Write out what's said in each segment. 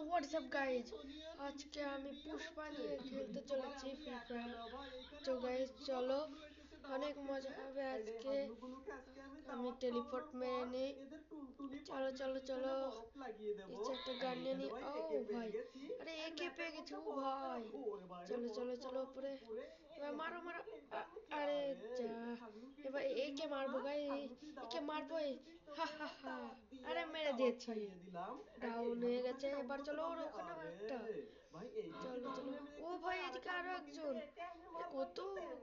WhatsApp guys, আজকে আমি পুষ্পা নিয়ে খেলতে চলেছি ফ্রি ফায়ার। তো গাইজ চলো, অনেক মজা হবে আজকে। আমি টেলিপোর্ট মেরে নিই। চলো চলো চলো, নিচে একটা গান নিয়ে নিই। ও ভাই, আরে একে পেয়ে গেছি। ও ভাই, চলো চলো চলো উপরে। এবার মারো মারো। আরে যা, এবার একে মারবো গাই, একে মারবো। হা হা হা, আরে মেরে দিয়েছি, ডাউন হয়ে গেছে। এবার চলো ওর ওখানে একটা। চলো চলো, ও ভাই এদিকে আরো একজন। কত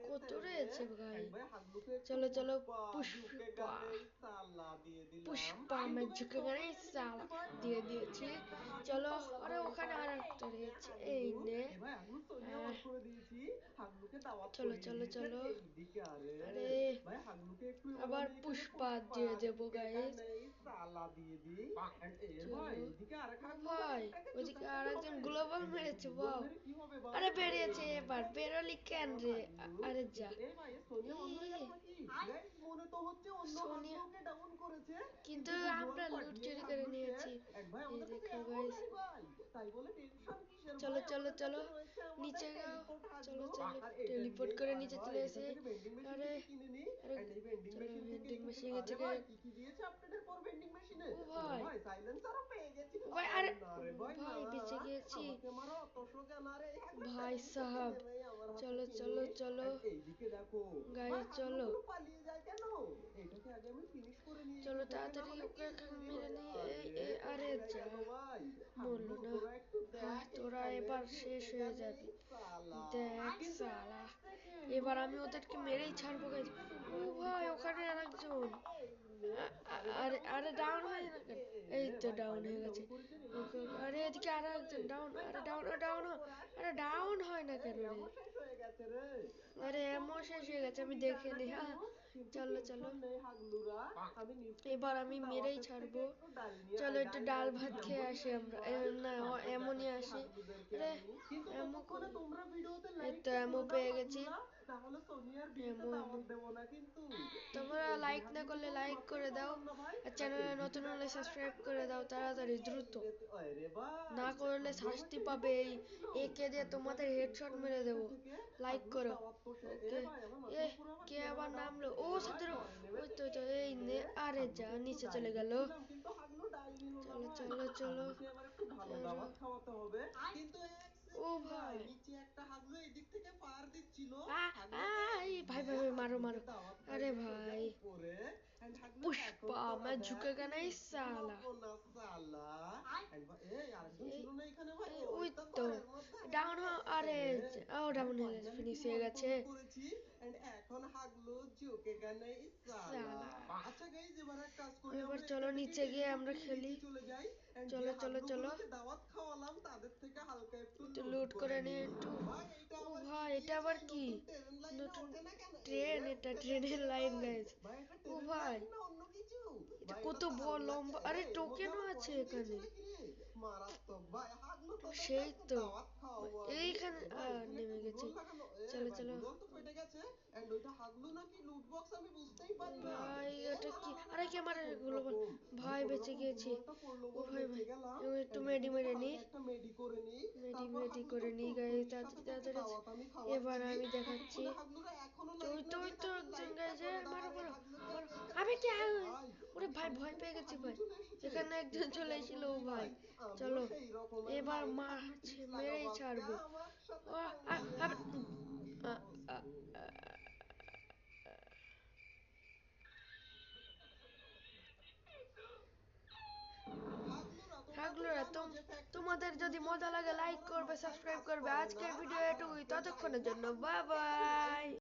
কত রয়েছে ভাই। চলো চলো, পুষ্পা পুষ্পা मैं झुकेगा नहीं साला দিয়ে দিয়েছি। চলো, আরে ওখানে আর একটা রয়েছে, এই নে। চলো চলো চলো, আরে আবার পুষ্পা দিয়ে দেবো গাইস। ভাই ওইদিকে আর একজন গ্লোবাল মেরেছে, বাও। আরে বেরিয়েছে, এবার বেরোলি কেন রে? আরে যা, সোনিয়া, কিন্তু আমরা লুট চুরি করে নিয়েছি। এই দেখো গাইস, চলো চলো চলো নিচে যাও। চলো চলো, টেলিপোর্ট করে নিচে চলে এসে, আরে আরে চলো ভেন্ডিং মেশিনে থেকে। ও ভাই, ও ভাই, আরে ভাই বেঁচে গিয়েছি ভাই সাহাব। চলো চলো চলো গাইস, চলো চলো তাড়াতাড়ি ওকে মেরে নি। এই আরে যা, মরলো না। হ্যাঁ, তোরা এবার শেষ হয়ে যাবি, দেখ সালা। এবার আমি ওদেরকে মেরেই ছাড়বো গাইস। ও ভাই, ওখানে আরেকজন। আরে আরে ডাউন হয় না কেন? এই তো ডাউন হয়ে গেছে। ওকে ওকে, আরে এদিকে আরো একজন ডাউন। আরে ডাউন ডাউন, আরে ডাউন হয় না কেন রে? আরে এমন শেষ হয়ে গেছে, আমি দেখে নি। হ্যাঁ, চলো চলো, এবার আমি মেরেই ছাড়বো। চলো একটু ডাল ভাত খেয়ে আসি আমরা। না, এমনই আসি। আরে এমন করে, এই তো এমন পেয়ে গেছি। এমন এমন, তোমরা লাইক না করলে লাইক করে দাও, আর চ্যানেলে নতুন হলে সাবস্ক্রাইব করে দাও তাড়াতাড়ি দ্রুত, না করলে শাস্তি পাবে। এই একে দিয়ে তোমাদের হেডশট মেরে দেবো। লাইক করো। ওকে, এ কে আবার নামলো? ও সাথে, ওই তো তো, এই নে। আরে যা, নিচে চলে গেল। চলো চলো চলো, ও ভাই, ভাই ভাই ভাই, মারো মারো। আরে ভাই, পুষ্পা मैं झुकेगा नहीं साला। ওই তো ডাউন হ। আরে ও ডাউন হয়ে গেছে, ফিনিশ হয়ে গেছে সালা। এবার চলো নিচে গিয়ে আমরা খেলি। চলো চলো চলো, একটু লুট করে নিয়ে একটু। ও ভাই, এটা আবার কি নতুন ট্রেন? এটা ট্রেনের লাইন গাইজ। ও ভাই, এটা কত বড় লম্বা। আরে টোকেনও আছে এখানে। সেই তো এইখানে নেমে গেছি। চলো চলো ভাই, ওটা কি? আরে কি আমার গুলো বল। ভাই বেঁচে গিয়েছি। ও ভাই ভাই, একটু মেডি মেরে নি, মেডি মেডি করে নি গাই, তাড়াতাড়ি তাড়াতাড়ি। এবার আমি দেখাচ্ছি। তো ওই তো ওই তো একজন গাইছে, মারো মারো মারো। আমি কি ওরে ভাই, ভয় পেয়ে গেছি ভাই। এখানে একজন চলে এসেছিল। ও ভাই, চলো এবার মারছে, মেরেই ছাড়বো। ও আ আ আ আ হাগলুরা, তোমাদের যদি মজা লাগে লাইক করবে, সাবস্ক্রাইব করবে। আজকের ভিডিও এটুকুই, ততক্ষণের জন্য বাই বাই।